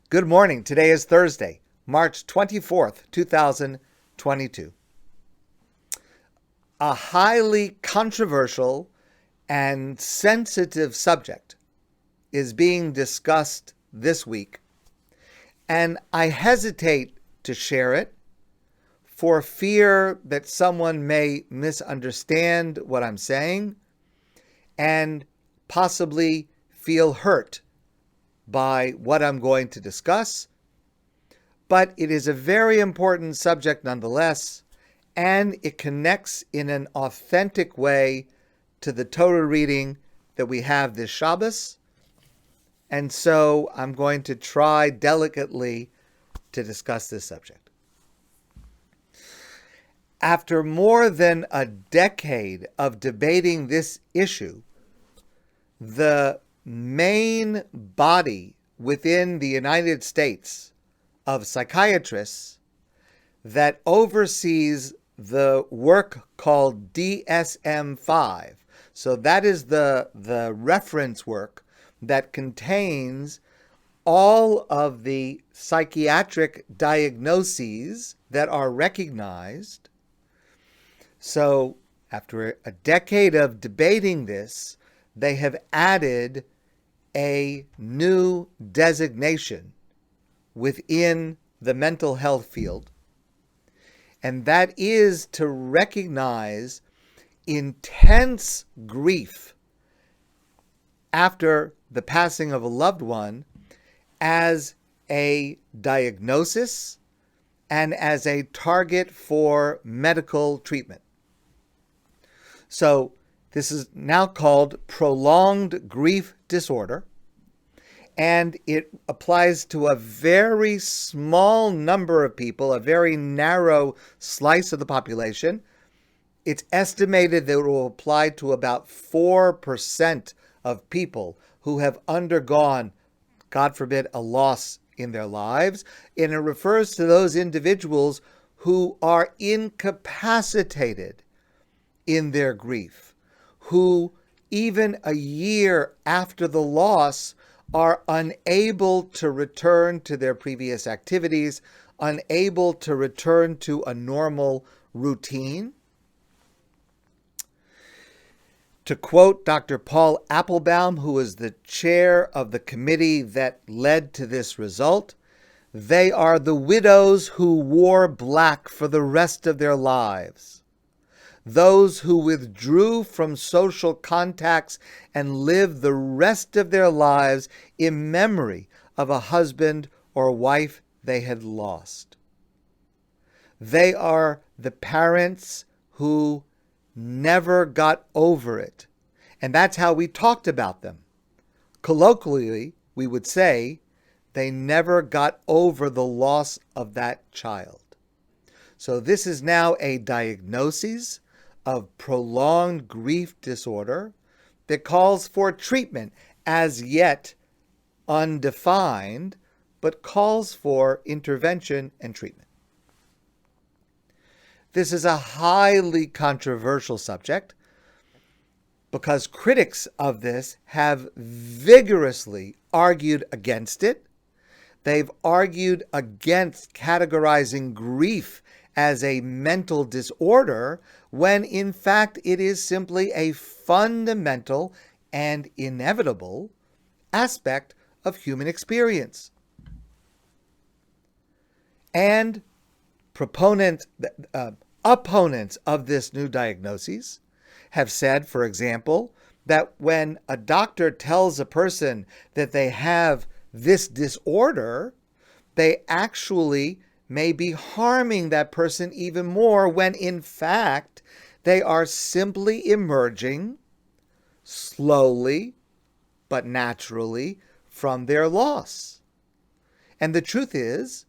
Good morning. Today is Thursday, March 24th, 2022. A highly controversial and sensitive subject is being discussed this week, and I hesitate to share it for fear that someone may misunderstand what I'm saying and possibly feel hurt by what I'm going to discuss. But it is a very important subject nonetheless, and it connects in an authentic way to the Torah reading that we have this Shabbos. And so I'm going to try delicately to discuss this subject. After more than a decade of debating this issue, the main body within the United States of psychiatrists that oversees the work called DSM-5. So that is the reference work that contains all of the psychiatric diagnoses that are recognized. So after a decade of debating this, they have added a new designation within the mental health field, and that is to recognize intense grief after the passing of a loved one as a diagnosis and as a target for medical treatment. So this is now called prolonged grief disorder, and it applies to a very small number of people, a very narrow slice of the population. It's estimated that it will apply to about 4% of people who have undergone, God forbid, a loss in their lives. And it refers to those individuals who are incapacitated in their grief, who even a year after the loss are unable to return to their previous activities, unable to return to a normal routine. To quote Dr. Paul Applebaum, who is the chair of the committee that led to this result, they are the widows who wore black for the rest of their lives. Those who withdrew from social contacts and lived the rest of their lives in memory of a husband or wife they had lost. They are the parents who never got over it. And that's how we talked about them. Colloquially, we would say they never got over the loss of that child. So this is now a diagnosis of prolonged grief disorder that calls for treatment, as yet undefined, but calls for intervention and treatment. This is a highly controversial subject because critics of this have vigorously argued against it. They've argued against categorizing grief as a mental disorder, when in fact it is simply a fundamental and inevitable aspect of human experience. And opponents of this new diagnosis have said, for example, that when a doctor tells a person that they have this disorder, they actually may be harming that person even more, when in fact they are simply emerging slowly but naturally from their loss. And the truth is,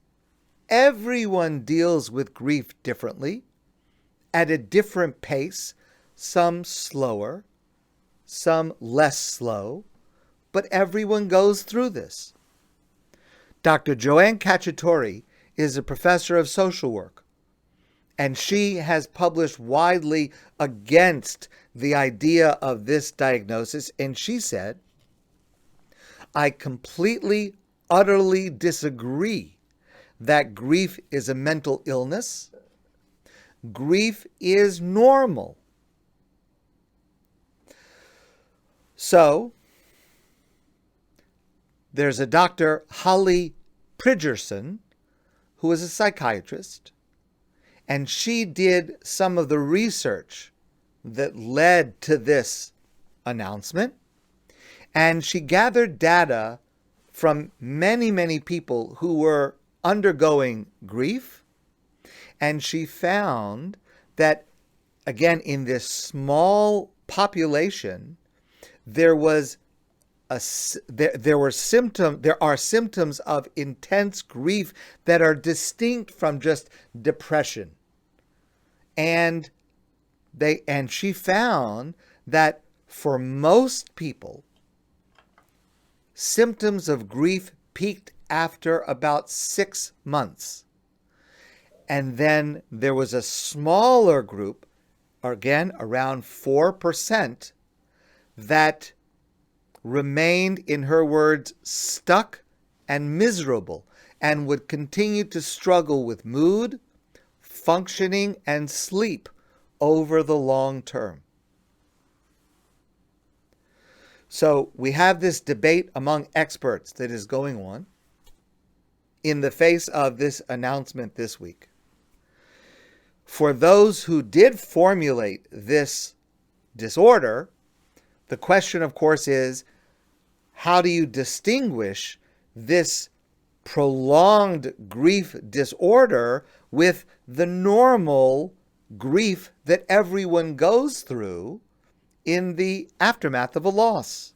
everyone deals with grief differently, at a different pace, some slower, some less slow, but everyone goes through this. Dr. Joanne Cacciatore is a professor of social work, and she has published widely against the idea of this diagnosis, and she said, I completely utterly disagree that grief is a mental illness. Grief is normal. So, there's a Dr. Holly Pridgerson, who is a psychiatrist, and she did some of the research that led to this announcement, and she gathered data from many, many people who were undergoing grief, and she found that, again, in this small population, there are symptoms of intense grief that are distinct from just depression. And she found that for most people, symptoms of grief peaked after about 6 months. And then there was a smaller group, again, around 4%, that remained, in her words, stuck and miserable, and would continue to struggle with mood, functioning, and sleep over the long term. So we have this debate among experts that is going on in the face of this announcement this week. For those who did formulate this disorder, the question, of course, is, how do you distinguish this prolonged grief disorder with the normal grief that everyone goes through in the aftermath of a loss?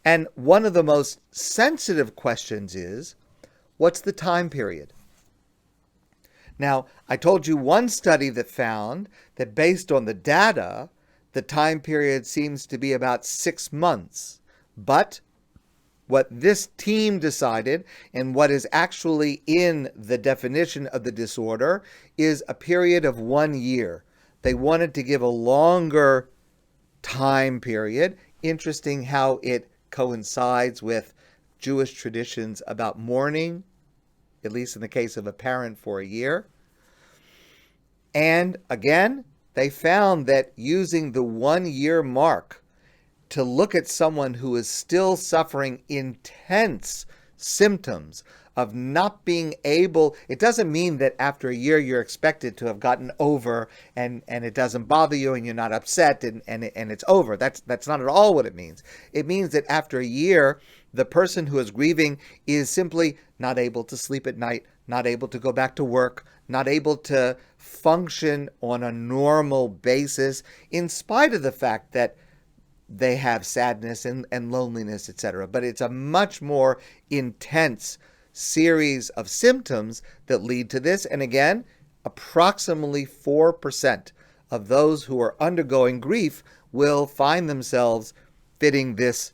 And one of the most sensitive questions is, what's the time period? Now, I told you one study that found that based on the data, the time period seems to be about 6 months. But what this team decided, and what is actually in the definition of the disorder, is a period of 1 year. They wanted to give a longer time period. Interesting how it coincides with Jewish traditions about mourning, at least in the case of a parent, for a year. And again, they found that using the 1 year mark to look at someone who is still suffering intense symptoms of not being able, it doesn't mean that after a year you're expected to have gotten over and it doesn't bother you and you're not upset and it's over. That's not at all what it means. It means that after a year, the person who is grieving is simply not able to sleep at night, not able to go back to work, not able to function on a normal basis, in spite of the fact that they have sadness and loneliness, etc. But it's a much more intense series of symptoms that lead to this. And again, approximately 4% of those who are undergoing grief will find themselves fitting this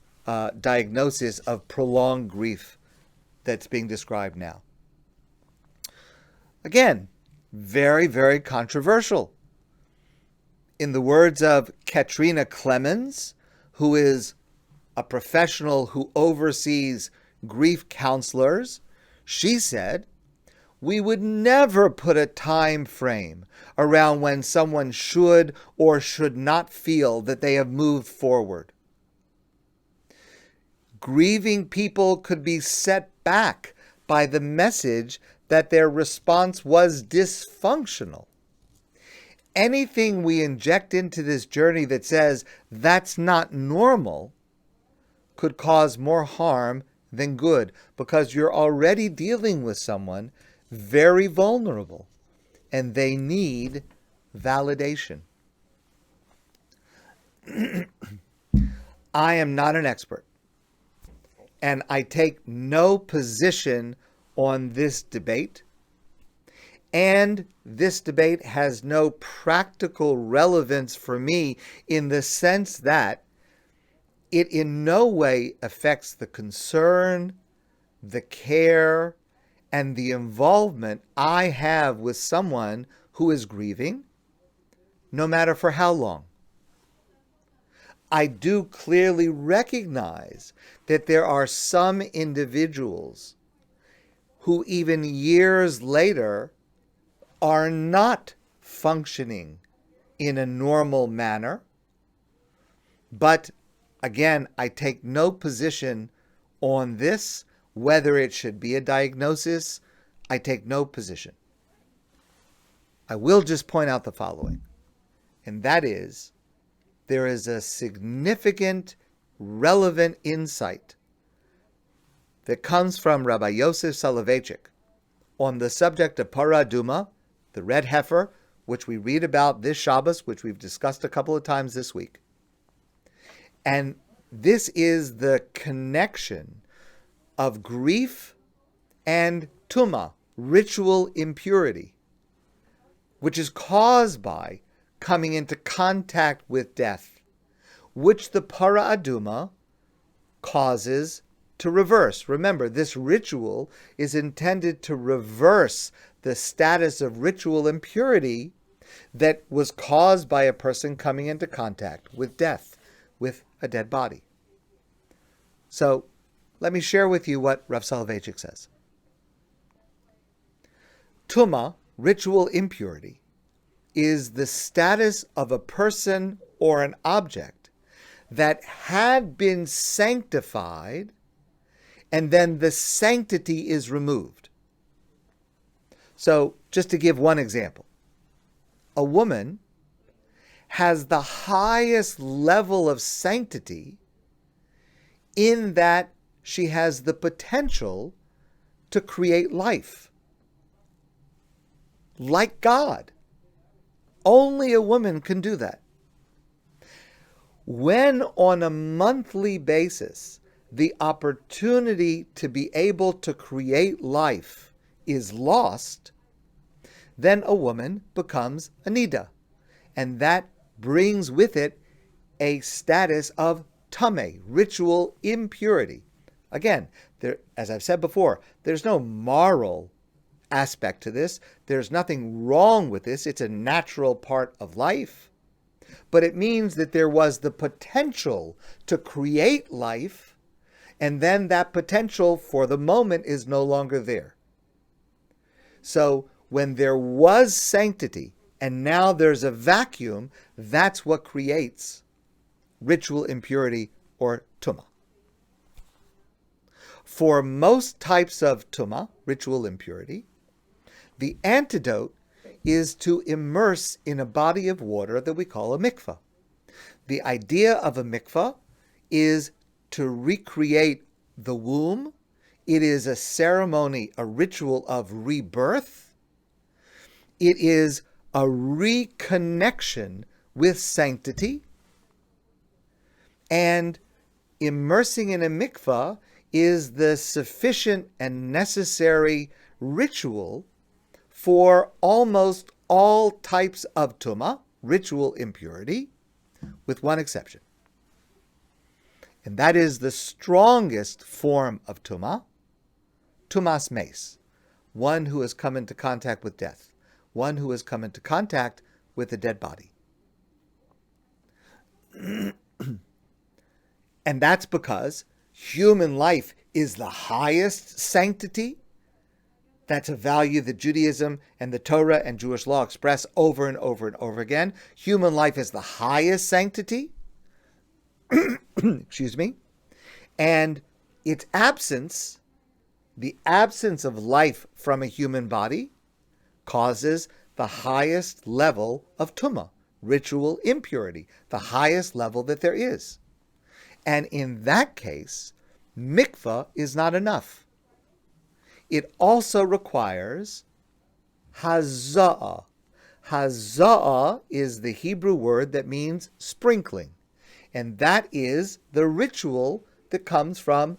diagnosis of prolonged grief that's being described now. Again, very, very controversial. In the words of Katarina Clemens, who is a professional who oversees grief counselors, she said, "We would never put a time frame around when someone should or should not feel that they have moved forward. Grieving people could be set back by the message that their response was dysfunctional. Anything we inject into this journey that says that's not normal could cause more harm than good, because you're already dealing with someone very vulnerable and they need validation." I am not an expert, and I take no position on this debate. And this debate has no practical relevance for me in the sense that it in no way affects the concern, the care, and the involvement I have with someone who is grieving, no matter for how long. I do clearly recognize that there are some individuals who even years later are not functioning in a normal manner. But again, I take no position on this, whether it should be a diagnosis. I take no position. I will just point out the following, and that is, there is a significant, relevant insight that comes from Rabbi Yosef Soloveitchik on the subject of Paraduma, the red heifer, which we read about this Shabbos, which we've discussed a couple of times this week. And this is the connection of grief and Tuma, ritual impurity, which is caused by coming into contact with death, which the Paraduma causes to reverse. Remember, this ritual is intended to reverse the status of ritual impurity that was caused by a person coming into contact with death, with a dead body. So let me share with you what Rav Soloveitchik says. Tuma, ritual impurity, is the status of a person or an object that had been sanctified, and then the sanctity is removed. So, just to give one example, a woman has the highest level of sanctity in that she has the potential to create life, like God. Only a woman can do that. When on a monthly basis, the opportunity to be able to create life is lost, then a woman becomes a nida. And that brings with it a status of tameh, ritual impurity. Again, as I've said before, there's no moral aspect to this. There's nothing wrong with this. It's a natural part of life. But it means that there was the potential to create life, and then that potential for the moment is no longer there. So when there was sanctity and now there's a vacuum, that's what creates ritual impurity or tuma. For most types of tuma, ritual impurity, the antidote is to immerse in a body of water that we call a mikvah. The idea of a mikvah is to recreate the womb. It is a ceremony, a ritual of rebirth. It is a reconnection with sanctity. And immersing in a mikvah is the sufficient and necessary ritual for almost all types of tuma, ritual impurity, with one exception. And that is the strongest form of tuma, tumas mes, one who has come into contact with death, one who has come into contact with a dead body. And that's because human life is the highest sanctity. That's a value that Judaism and the Torah and Jewish law express over and over and over again. Human life is the highest sanctity. Excuse me. And its absence, the absence of life from a human body, causes the highest level of tuma, ritual impurity, the highest level that there is. And in that case, mikvah is not enough. It also requires haza'ah. Haza'ah is the Hebrew word that means sprinkling. And that is the ritual that comes from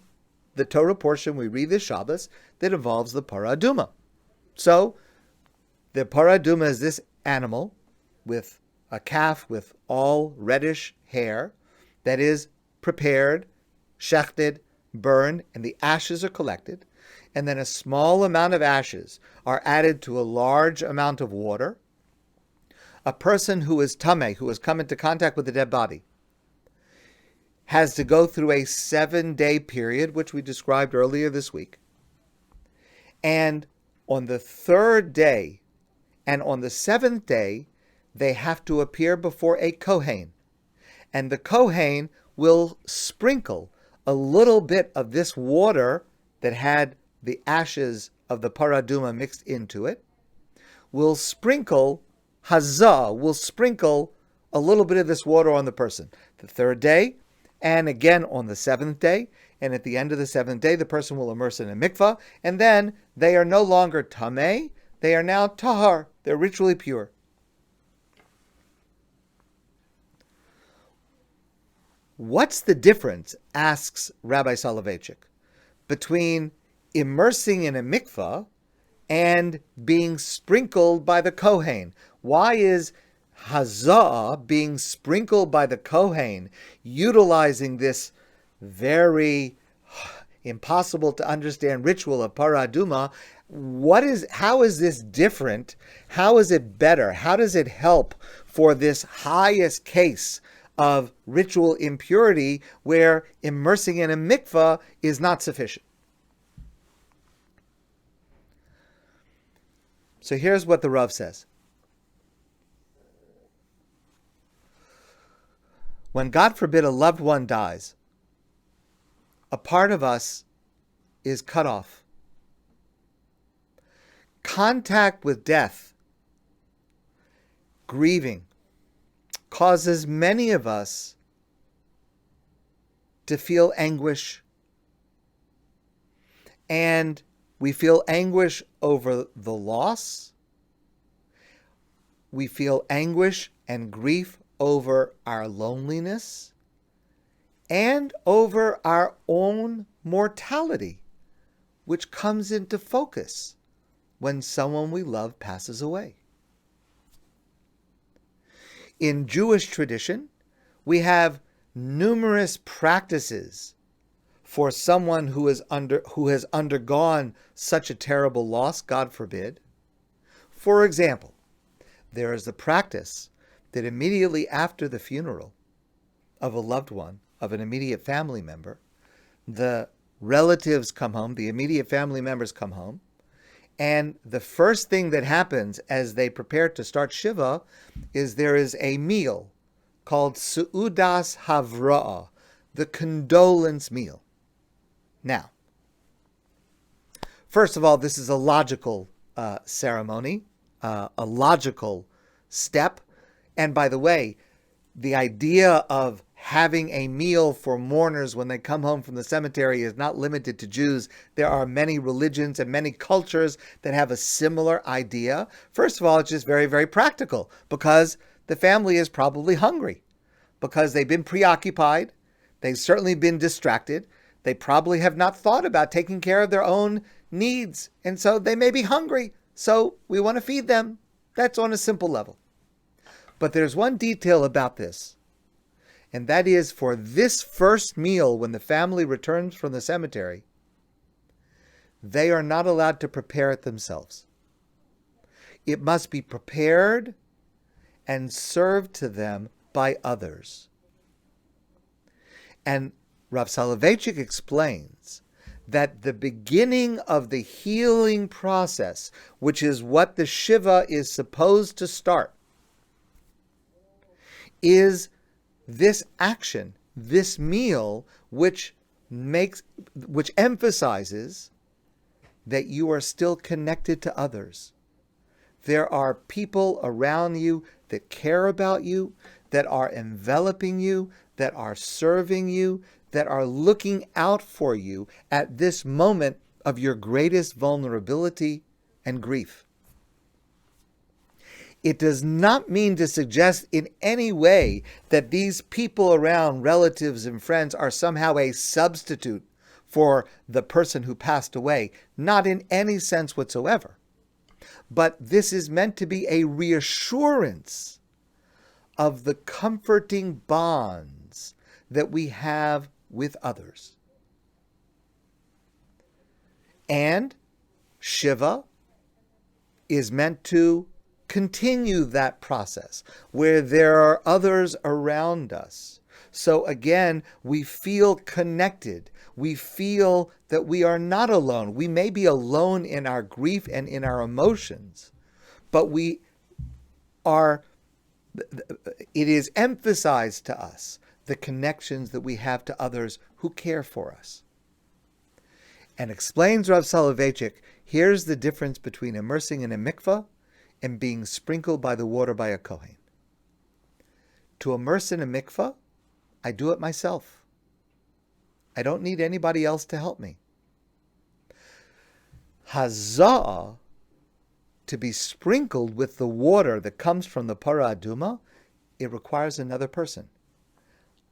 the Torah portion we read this Shabbos that involves the paraduma. So, the paraduma is this animal with a calf with all reddish hair that is prepared, shechted, burned, and the ashes are collected. And then a small amount of ashes are added to a large amount of water. A person who is tameh, who has come into contact with the dead body, has to go through a 7-day period, which we described earlier this week. And on the third day and on the seventh day, they have to appear before a Kohen. And the Kohen will sprinkle a little bit of this water that had the ashes of the Paraduma mixed into it, will sprinkle will sprinkle a little bit of this water on the person. The third day, and again on the seventh day, and at the end of the seventh day, the person will immerse in a mikvah, and then they are no longer tameh, they are now tahar, they're ritually pure. What's the difference, asks Rabbi Soloveitchik, between immersing in a mikvah and being sprinkled by the Kohen? Why is Hazah being sprinkled by the Kohen, utilizing this very impossible to understand ritual of Paraduma? How is this different? How is it better? How does it help for this highest case of ritual impurity where immersing in a mikvah is not sufficient? So here's what the Rav says. When, God forbid, a loved one dies, a part of us is cut off. Contact with death, grieving, causes many of us to feel anguish. And we feel anguish over the loss. We feel anguish and grief over our loneliness and over our own mortality, which comes into focus when someone we love passes away. In Jewish tradition, we have numerous practices for someone who has undergone such a terrible loss, God forbid. For example, there is the practice that immediately after the funeral of a loved one, of an immediate family member, the relatives come home, the immediate family members come home, and the first thing that happens as they prepare to start Shiva is there is a meal called Su'udas Havra'ah, the condolence meal. Now, first of all, this is a logical ceremony, a logical step. And by the way, the idea of having a meal for mourners when they come home from the cemetery is not limited to Jews. There are many religions and many cultures that have a similar idea. First of all, it's just very, very practical because the family is probably hungry because they've been preoccupied. They've certainly been distracted. They probably have not thought about taking care of their own needs. And so they may be hungry. So we want to feed them. That's on a simple level. But there's one detail about this. And that is, for this first meal, when the family returns from the cemetery, they are not allowed to prepare it themselves. It must be prepared and served to them by others. And Rav Soloveitchik explains that the beginning of the healing process, which is what the Shiva is supposed to start, is this action, this meal, which emphasizes that you are still connected to others. There are people around you that care about you, that are enveloping you, that are serving you, that are looking out for you at this moment of your greatest vulnerability and grief. It does not mean to suggest in any way that these people around, relatives and friends, are somehow a substitute for the person who passed away. Not in any sense whatsoever. But this is meant to be a reassurance of the comforting bonds that we have with others. And Shiva is meant to continue that process where there are others around us So again, we feel connected. We feel that we are not alone. We may be alone in our grief and in our emotions, but we are, it is emphasized to us the connections that we have to others who care for us. And explains Rav Soloveitchik, here's the difference between immersing in a mikveh and being sprinkled by the water by a kohen. To immerse in a mikveh, I do it myself. I don't need anybody else to help me. Haza'ah, to be sprinkled with the water that comes from the Paradum, it requires another person.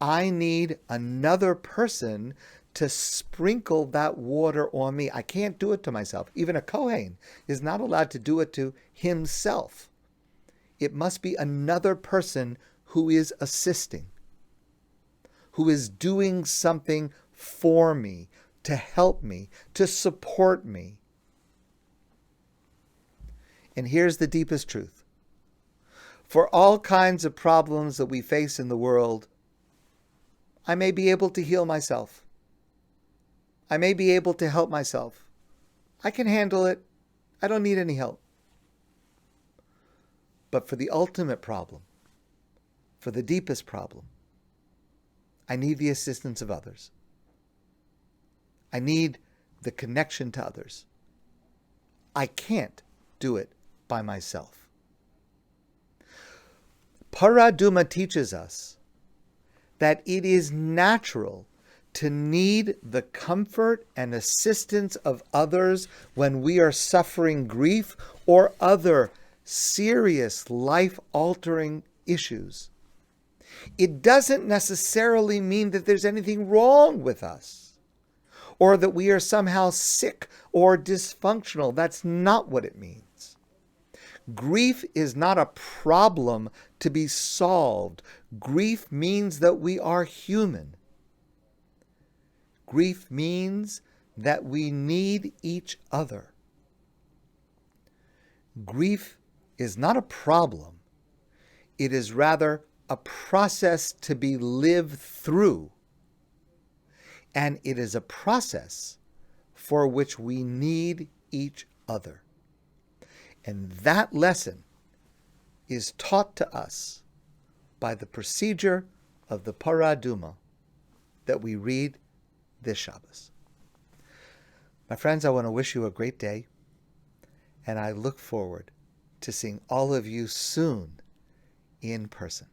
I need another person to sprinkle that water on me. I can't do it to myself. Even a Kohen is not allowed to do it to himself. It must be another person who is assisting, who is doing something for me, to help me, to support me. And here's the deepest truth. For all kinds of problems that we face in the world, I may be able to heal myself. I may be able to help myself. I can handle it. I don't need any help. But for the ultimate problem, for the deepest problem, I need the assistance of others. I need the connection to others. I can't do it by myself. Paradum teaches us that it is natural to need the comfort and assistance of others when we are suffering grief or other serious life-altering issues. It doesn't necessarily mean that there's anything wrong with us or that we are somehow sick or dysfunctional. That's not what it means. Grief is not a problem to be solved. Grief means that we are human. Grief means that we need each other. Grief is not a problem. It is rather a process to be lived through. And it is a process for which we need each other. And that lesson is taught to us by the procedure of the Paradum that we read this Shabbos. My friends, I want to wish you a great day, and I look forward to seeing all of you soon in person.